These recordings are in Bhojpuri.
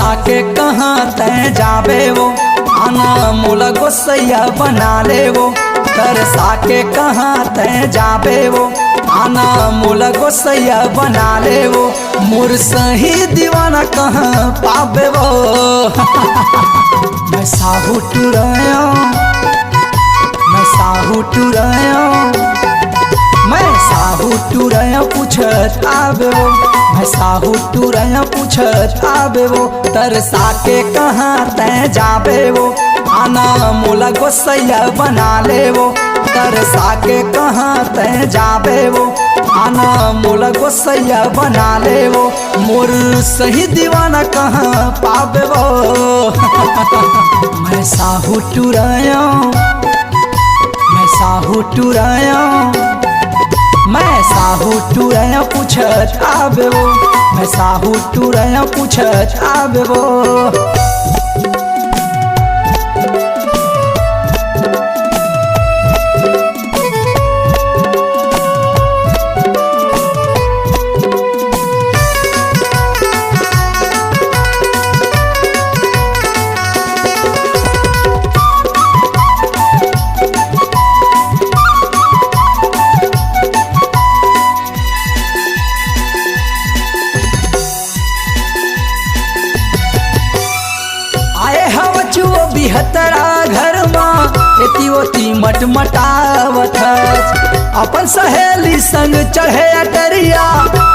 तरसा के कहाँ तय जाबे वो, अनमोल गोसैया बना ले वो। तरसा के कहाँ तय जाबे वो, अनमोल गोसैया बना ले वो। मोर सही दीवाना कहाँ पाबे वो। मैं साहू टुराया, मैं साहू टुराया, मैं साहू टुराया पूछत आबे वो। मैं साहू टुराया पूछत आबे वो। तरसा के कहाँ तय जाबे वो, अनमोल गोसैया बना ले वो। तरसा के कहाँ तय जाबे वो, अनमोल गोसैया बना ले वो। मोर सही दीवाना कहाँ पाबे वो। मैं साहू टुराया, मैं साहू टुराया, मैं साहू टुराया पूछत आबे वो। मैं साहू टुराया पूछत आबे वो। बिहतरा घर माँ एती ओती मटमटावत। अपन सहेली संग चढ़े अटरिया,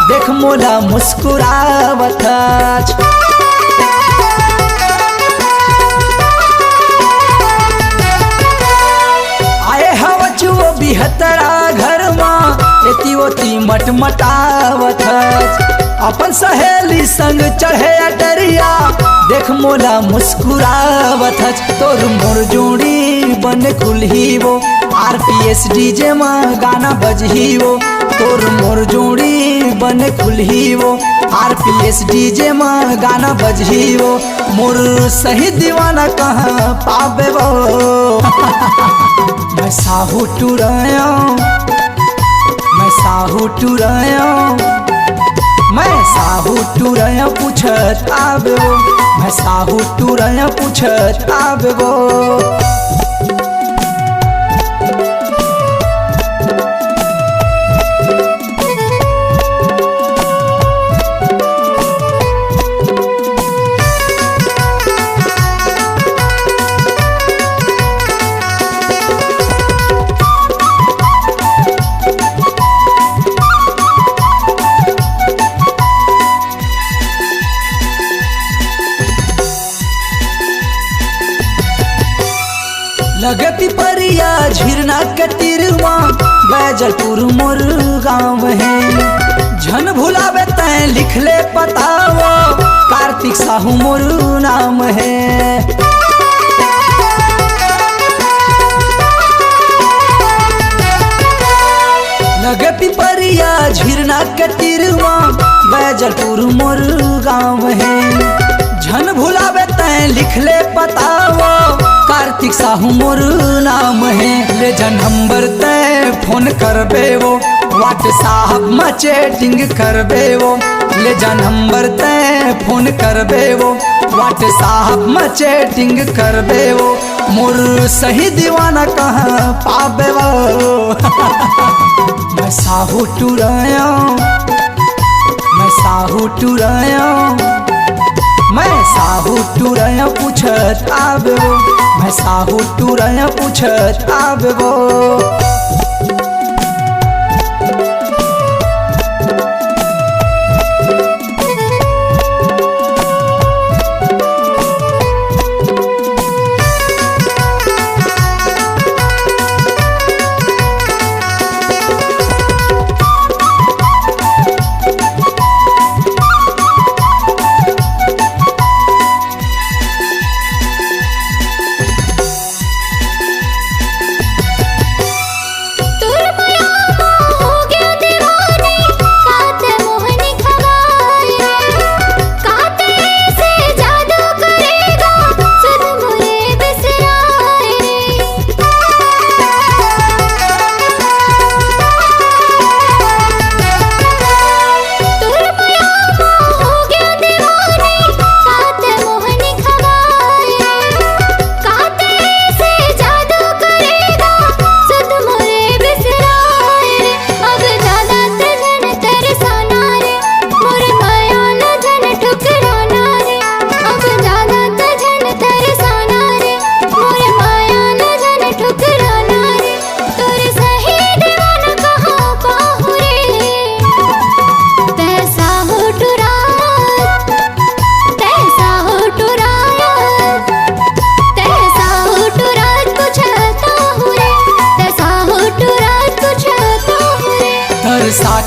देख मोला मुस्कुरावत। आए हवा चुओ बिहतरा घर माँ एती ओती मटमटावत। अपन सहेली संग चढ़े अटरिया, देख मोला मुस्कुरावत। तोर मोर जोड़ी बन खुलही वो, RPS डीजे में गाना बजही वो। तोर मोर जोड़ी बन खुलही वो, RPS डीजे में गाना बजही वो। मोर सही दीवाना कहाँ पाबे वो। मैं साहू टुराया, मैं साहू टुराया, मैं साहू टुराया पूछत आबे वो। मैं साहू टुराया पूछत आबे वो। लगती परिया झिरना कतिरवा, बैजलपुर मोर गाँव है। झन भुलावे तैं लिख ले पतावा, कार्तिक साहू मोर नाम है। लगती परिया झिरना कतिरवा, बैजलपुर मोर गाँव है। झन भुलावे तैं लिख ले पतावा, कार्तिक साहू मोर नाम है। ले जा नंबर तय फोन करबे वो, व्हाट्सएप में चैटिंग करबे वो। ले जा नंबर तय फोन करबे वो, व्हाट्सएप में चैटिंग करबे वो। मोर सही दीवाना कहाँ पाबे वो। मैं साहू टुराया, मैं साहू टुराया, मैं साहू टुराया पूछत आबे वो। मैं साहू टुराया पूछत आबे वो।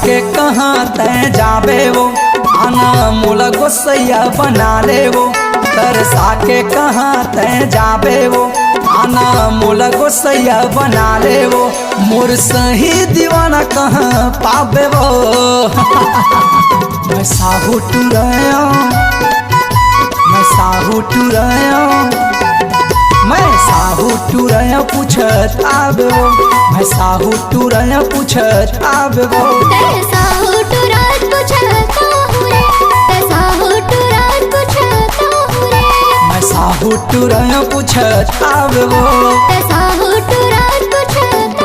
के कहाँ तय जाबे वो आना मोला गोसैया बना ले वो तरसा के कहाँ तय जाबे वो आना मोला गोसैया बना ले वो मोर सही दीवाना कहाँ पाबे वो मैं साहू टुराया मैं साहू टुराया मैं साहू टुराया पूछत आबे वो मैं साहू टुराया पूछत आबे वो साहू टुरात पूछत रे साहू टुरात पूछत रे मैं साहू टुराया पूछत आबे वो साहू टुरात पूछत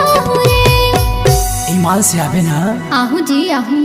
रे ईमान से आबे ना आहू जी आहू